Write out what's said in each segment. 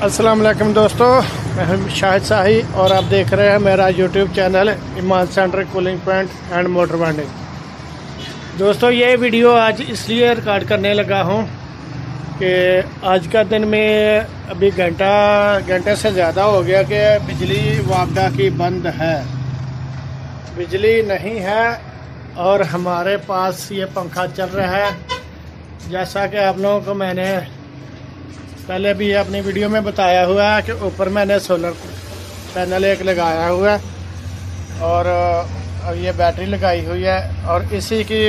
अस्सलाम वालेकुम दोस्तों, मैं हूं शाहिद शाही और आप देख रहे हैं मेरा YouTube channel Iman centre cooling point and motor binding. दोस्तों ये वीडियो आज इसलिए रिकॉर्ड करने लगा हूं कि आज का दिन में अभी घंटे से ज़्यादा हो गया कि बिजली वापडा की बंद है, बिजली नहीं है और हमारे पास ये पंखा चल रहा है। जैसा कि आप लोगों को मैंने पहले भी अपनी वीडियो में बताया हुआ है कि ऊपर मैंने सोलर पैनल एक लगाया हुआ है और ये बैटरी लगाई हुई है और इसी की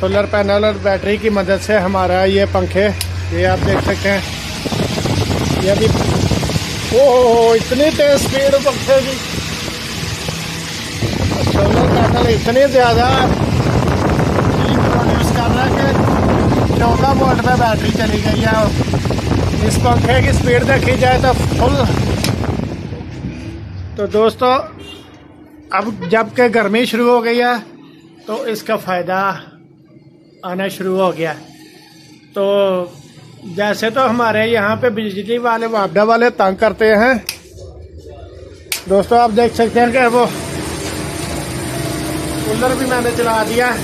सोलर पैनल और बैटरी की मदद से हमारा ये पंखे, ये आप देख सकते हैं, ये भी ओह इतनी तेज स्पीड पंखे की, सोलर पैनल इतनी ज़्यादा प्रोड्यूस कर रहा है कि 14 वोल्ट में बैटरी चली गई है। इस पंखे की स्पीड देखी जाए तो फुल। तो दोस्तों अब जब के गर्मी शुरू हो गई है तो इसका फ़ायदा आना शुरू हो गया। तो जैसे तो हमारे यहाँ पे बिजली वाले वापडा वाले तंग करते हैं दोस्तों, आप देख सकते हैं कि वो कूलर भी मैंने चला दिया,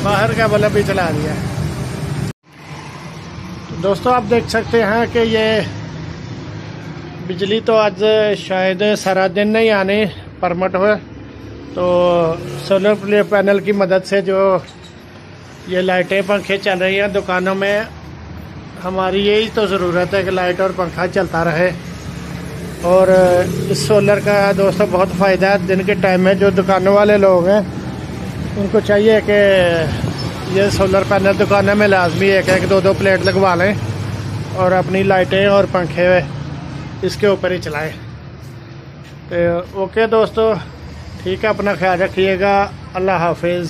बाहर का बल्ब भी चला दिया। तो दोस्तों आप देख सकते हैं कि ये बिजली तो आज शायद सारा दिन नहीं आने परमिट हुए, तो सोलर पैनल की मदद से जो ये लाइटें पंखे चल रही हैं दुकानों में, हमारी यही तो ज़रूरत है कि लाइट और पंखा चलता रहे। और इस सोलर का दोस्तों बहुत फ़ायदा है। दिन के टाइम में जो दुकानों वाले लोग हैं उनको चाहिए कि ये सोलर पैनल दुकानों में लाजमी एक दो प्लेट लगवा लें और अपनी लाइटें और पंखे इसके ऊपर ही चलाएं। तो ओके दोस्तों, ठीक है, अपना ख्याल रखिएगा। अल्लाह हाफिज़।